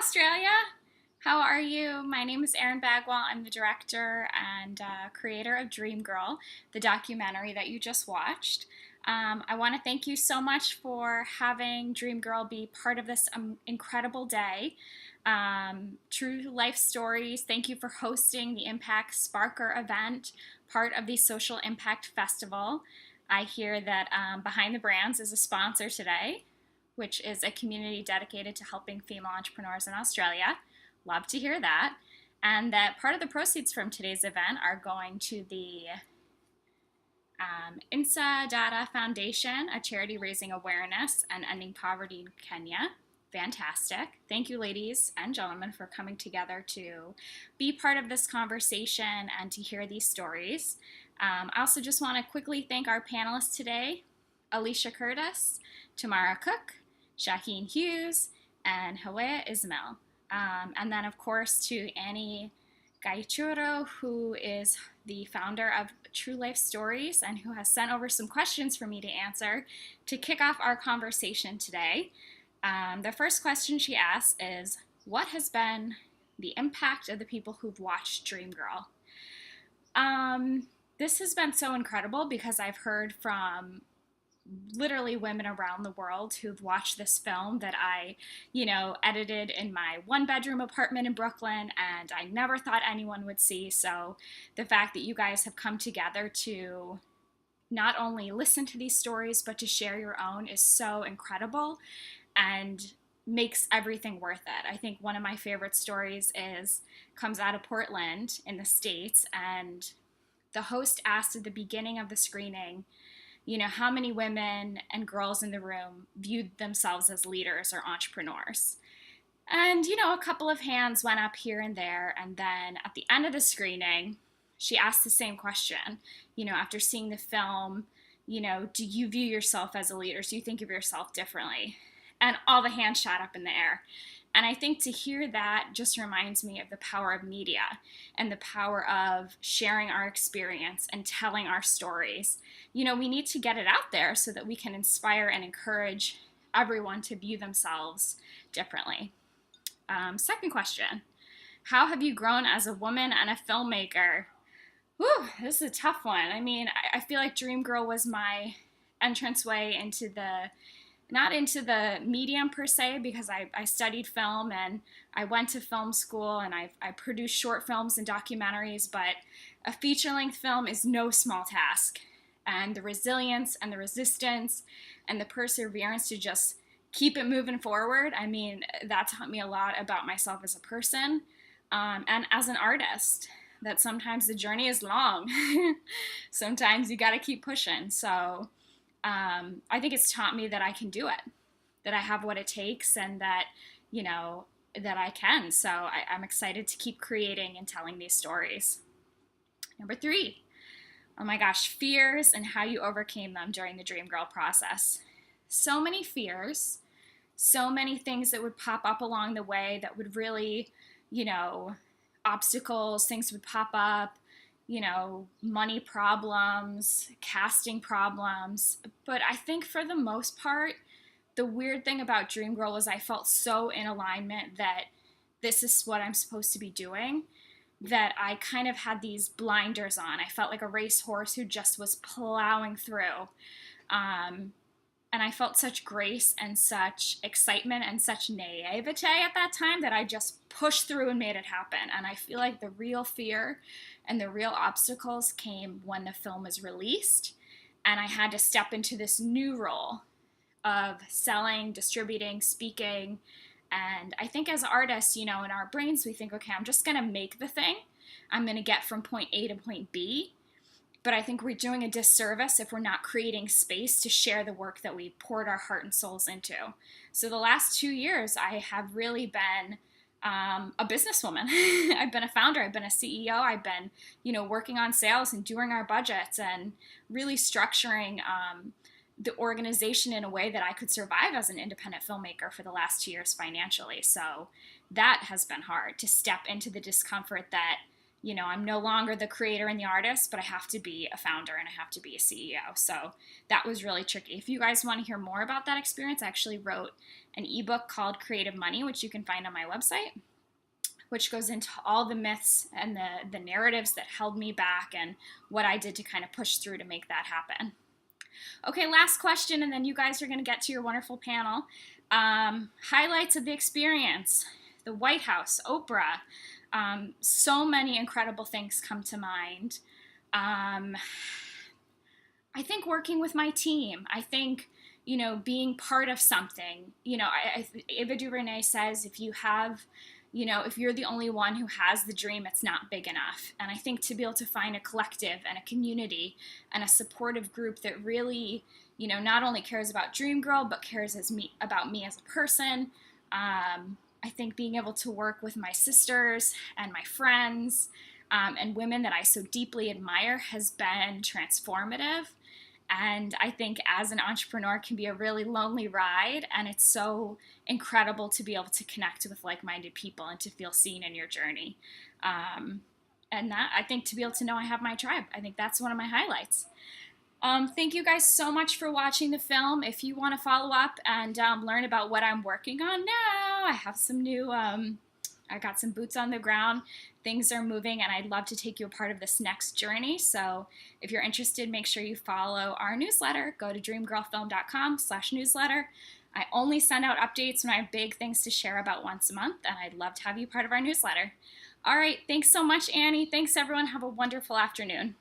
Australia. How are you? My name is Erin Bagwell. I'm the director and creator of Dream Girl, the documentary that you just watched. I want to thank you so much for having Dream Girl be part of this incredible day. True Life Stories, thank you for hosting the Impact Sparker event, part of the Social Impact Festival. I hear that Behind the Brands is a sponsor today, which is a community dedicated to helping female entrepreneurs in Australia. Love to hear that. And that part of the proceeds from today's event are going to the INSA Data Foundation, a charity raising awareness and ending poverty in Kenya. Fantastic. Thank you, ladies and gentlemen, for coming together to be part of this conversation and to hear these stories. I also just want to quickly thank our panelists today, Alicia Curtis, Tamara Cook, Shaheen Hughes, and Hawa Ismail. And then, of course, to Annie Gichuru, who is the founder of True Life Stories and who has sent over some questions for me to answer to kick off our conversation today. The first question she asks is, what has been the impact of the people who've watched Dream Girl? This has been so incredible because I've heard from literally women around the world who've watched this film that I, edited in my one-bedroom apartment in Brooklyn, and I never thought anyone would see. So the fact that you guys have come together to not only listen to these stories, but to share your own is so incredible and makes everything worth it. I think one of my favorite stories comes out of Portland in the States, and the host asked at the beginning of the screening, how many women and girls in the room viewed themselves as leaders or entrepreneurs. And, a couple of hands went up here and there. And then at the end of the screening, she asked the same question, after seeing the film, do you view yourself as a leader? Do you think of yourself differently? And all the hands shot up in the air. And I think to hear that just reminds me of the power of media and the power of sharing our experience and telling our stories. We need to get it out there so that we can inspire and encourage everyone to view themselves differently. Second question, how have you grown as a woman and a filmmaker? Whew, this is a tough one. I feel like Dream Girl was my entranceway into not into the medium per se, because I studied film and I went to film school and I produced short films and documentaries, but a feature-length film is no small task. And the resilience and the resistance and the perseverance to just keep it moving forward, that taught me a lot about myself as a person and as an artist, that sometimes the journey is long. Sometimes you got to keep pushing. So I think it's taught me that I can do it, that I have what it takes, and that, that I can. So I'm excited to keep creating and telling these stories. Number 3, oh my gosh, fears and how you overcame them during the Dream Girl process. So many fears, so many things that would pop up along the way that would really, obstacles, things would pop up, money problems, casting problems. But I think for the most part, the weird thing about Dream Girl was I felt so in alignment that this is what I'm supposed to be doing, that I kind of had these blinders on. I felt like a racehorse who just was plowing through. And I felt such grace and such excitement and such naivete at that time that I just pushed through and made it happen. And I feel like the real fear and the real obstacles came when the film was released and I had to step into this new role of selling, distributing, speaking. And I think as artists, in our brains, we think, okay, I'm just going to make the thing. I'm going to get from point A to point B. But I think we're doing a disservice if we're not creating space to share the work that we poured our heart and souls into. So the last 2 years, I have really been a businesswoman. I've been a founder. I've been a CEO. I've been, working on sales and doing our budgets and really structuring the organization in a way that I could survive as an independent filmmaker for the last 2 years financially. So that has been hard, to step into the discomfort that I'm no longer the creator and the artist, but I have to be a founder and I have to be a CEO. So that was really tricky. If you guys want to hear more about that experience, I actually wrote an ebook called Creative Money, which you can find on my website, which goes into all the myths and the narratives that held me back and what I did to kind of push through to make that happen. Okay, last question, and then you guys are going to get to your wonderful panel. Highlights of the experience: the White House, Oprah. So many incredible things come to mind. I think working with my team. I think, being part of something. Ava DuVernay says if you have, if you're the only one who has the dream, it's not big enough. And I think to be able to find a collective and a community and a supportive group that really, not only cares about Dream Girl, but cares about me as a person. I think being able to work with my sisters and my friends and women that I so deeply admire has been transformative. And I think as an entrepreneur can be a really lonely ride, and it's so incredible to be able to connect with like-minded people and to feel seen in your journey. And that, I think, to be able to know I have my tribe, I think that's one of my highlights. Thank you guys so much for watching the film. If you want to follow up and learn about what I'm working on now, I have some new, I got some boots on the ground. Things are moving, and I'd love to take you a part of this next journey. So if you're interested, make sure you follow our newsletter. Go to dreamgirlfilm.com/newsletter. I only send out updates when I have big things to share about once a month, and I'd love to have you part of our newsletter. All right, thanks so much, Annie. Thanks, everyone. Have a wonderful afternoon.